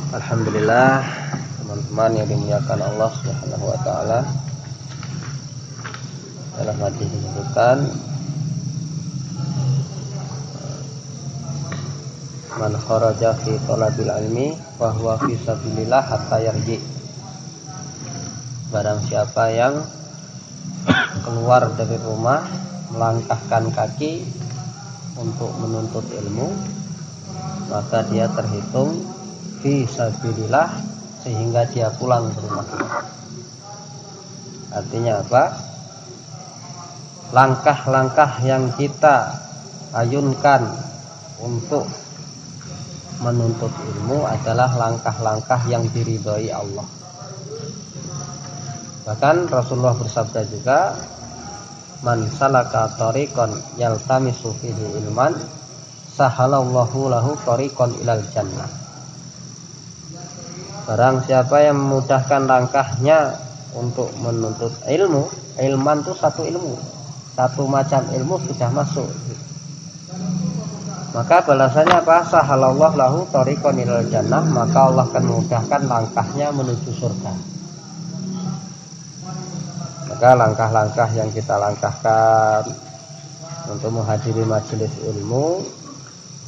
Alhamdulillah, teman-teman yang dimuliakan Allah Subhanahu wa taala. Dalam hadis disebutkan man kharaja fi talabil ilmi wa huwa fi sabilillah hatta yarji. Barang siapa yang keluar dari rumah melangkahkan kaki untuk menuntut ilmu, maka dia terhitung fi sabilillah sehingga dia pulang ke rumah. Artinya apa? Langkah-langkah yang kita ayunkan untuk menuntut ilmu adalah langkah-langkah yang diridhoi Allah. Bahkan Rasulullah bersabda juga, man salaka tariqan yaltamisu fihi ilman sahalallahu lahu tariqan ilal jannah. Barang siapa yang memudahkan langkahnya untuk menuntut ilmu, ilman itu satu ilmu, satu macam ilmu sudah masuk, maka balasannya apa? Sahalallahu lahu tariqan ilal jannah, maka Allah akan memudahkan langkahnya menuju surga. Maka langkah-langkah yang kita langkahkan untuk menghadiri majelis ilmu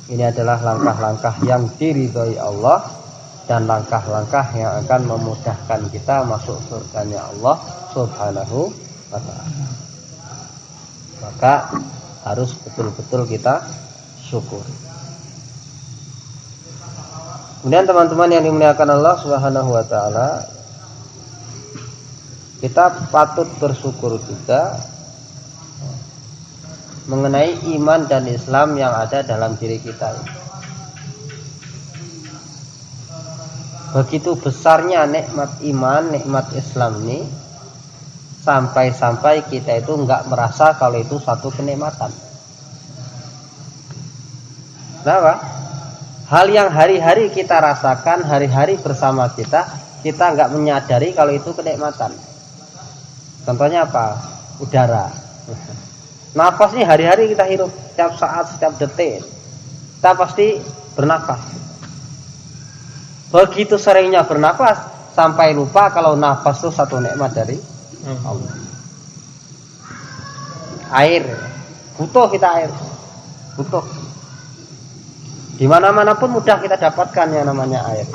ini adalah langkah-langkah yang diridhoi Allah dan langkah-langkah yang akan memudahkan kita masuk surganya Allah Subhanahu wa ta'ala. Maka harus betul-betul kita syukur. Kemudian teman-teman yang dimuliakan Allah Subhanahu wa ta'ala, kita patut bersyukur juga mengenai iman dan Islam yang ada dalam diri kita. Begitu besarnya nikmat iman, nikmat Islam ini, sampai-sampai kita itu enggak merasa kalau itu satu kenikmatan. Kenapa? Hal yang hari-hari kita rasakan, hari-hari bersama kita enggak menyadari kalau itu kenikmatan. Contohnya apa? Udara. Nafas nih hari-hari kita hirup, setiap saat, setiap detik kita pasti bernafas. Begitu seringnya bernafas sampai lupa kalau nafas itu satu nikmat dari Allah. Air, butuh kita air, butuh. Di mana-mana pun mudah kita dapatkan yang namanya air.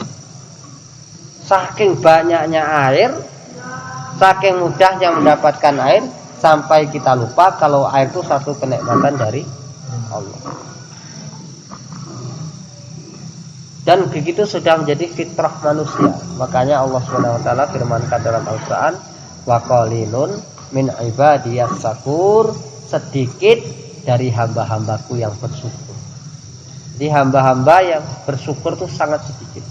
Saking banyaknya air, saking mudahnya mendapatkan air, sampai kita lupa kalau air itu satu kenikmatan dari Allah. Dan begitu sudah menjadi fitrah manusia. Makanya Allah Subhanahu wa taala firmankan dalam Al-Qur'an, wa qalilun min ibadiyas syakur, sedikit dari hamba-hambaku yang bersyukur. Jadi hamba-hamba yang bersyukur itu sangat sedikit.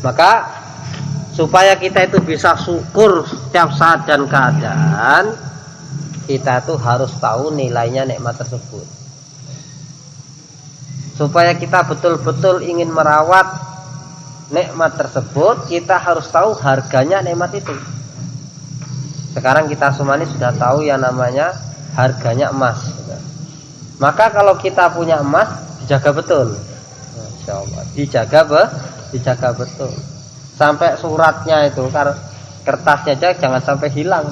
Maka supaya kita itu bisa syukur setiap saat dan keadaan, kita tuh harus tahu nilainya nikmat tersebut. Supaya kita betul-betul ingin merawat nikmat tersebut, kita harus tahu harganya nikmat itu. Sekarang kita semua ini sudah tahu yang namanya harganya emas. Maka kalau kita punya emas, dijaga betul. Masya Allah, dijaga betul. Sampai suratnya itu, kertasnya aja jangan sampai hilang.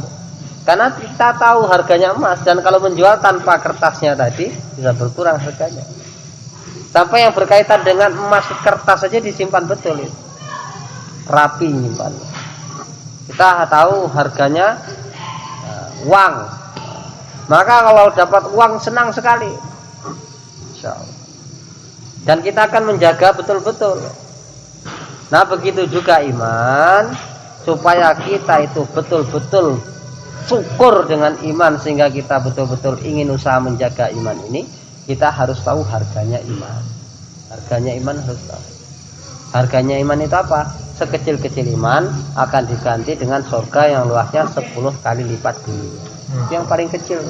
Karena kita tahu harganya emas, dan kalau menjual tanpa kertasnya tadi bisa berkurang harganya. Sampai yang berkaitan dengan emas, kertas saja disimpan betul itu. Rapi nyimpan. Kita tahu harganya uang. Maka kalau dapat uang senang sekali. Insyaallah. Dan kita akan menjaga betul-betul. Nah begitu juga iman, supaya kita itu betul-betul syukur dengan iman sehingga kita betul-betul ingin usaha menjaga iman ini, kita harus tahu harganya iman. Harganya iman harus tahu. Harganya iman itu apa? Sekecil-kecil iman akan diganti dengan surga yang luasnya 10 kali lipat dunia. Yang paling kecil.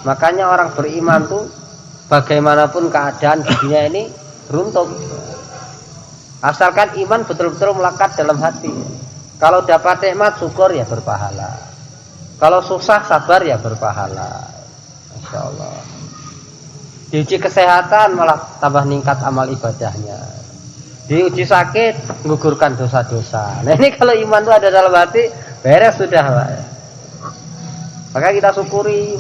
Makanya orang beriman tuh bagaimanapun keadaan di dunia ini beruntung. Asalkan iman betul-betul melekat dalam hati. Kalau dapat nikmat syukur ya berpahala. Kalau susah sabar ya berpahala. Masya Allah. Diuji kesehatan malah tambah ningkat amal ibadahnya. Diuji sakit menggugurkan dosa-dosa. Nah ini kalau iman itu ada dalam hati, beres sudah Pak. Maka kita syukuri.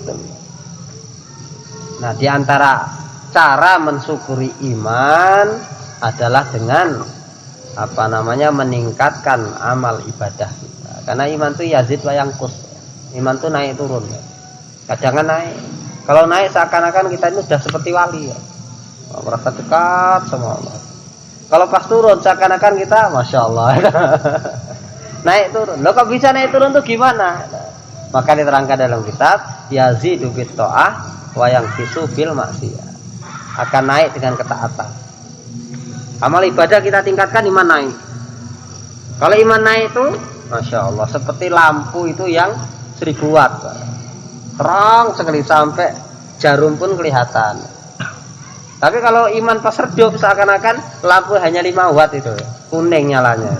Nah di antara cara mensyukuri iman adalah dengan meningkatkan amal ibadah kita. Karena iman itu yazid wa yangkus. Iman itu naik turun. Kadang naik. Kalau naik seakan-akan kita ini sudah seperti wali ya. Merasa dekat sama Allah. Kalau pas turun seakan-akan kita Masya Allah. Naik turun. Loh kok bisa naik turun tuh gimana? Maka diterangkan dalam kitab yazidu bit ta'ah wa yanqisu bil maksiyah. Akan naik dengan ketaatan. Amal ibadah kita tingkatkan, iman naik. Kalau iman naik itu Masya Allah seperti lampu itu yang 1000 watt. Terang sekali sampai jarum pun kelihatan. Tapi kalau iman pas redup seakan-akan lampu hanya 5 watt itu, kuning nyalanya.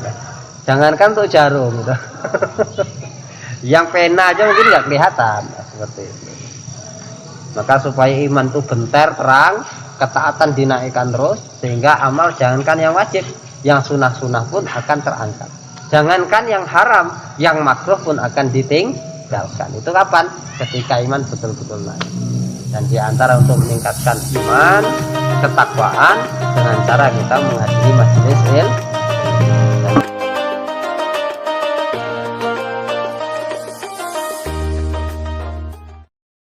Jangankan untuk jarum gitu. Yang pena aja mungkin nggak kelihatan seperti itu. Maka supaya iman itu bentar terang, ketaatan dinaikkan terus sehingga amal jangankan yang wajib, yang sunah-sunah pun akan terangkat. Jangankan yang haram, yang makruh pun akan ditinggalkan. Itu kapan? Ketika iman betul-betul naik. Dan diantara untuk meningkatkan iman, ketakwaan dengan cara kita menghadiri majelis ilmu.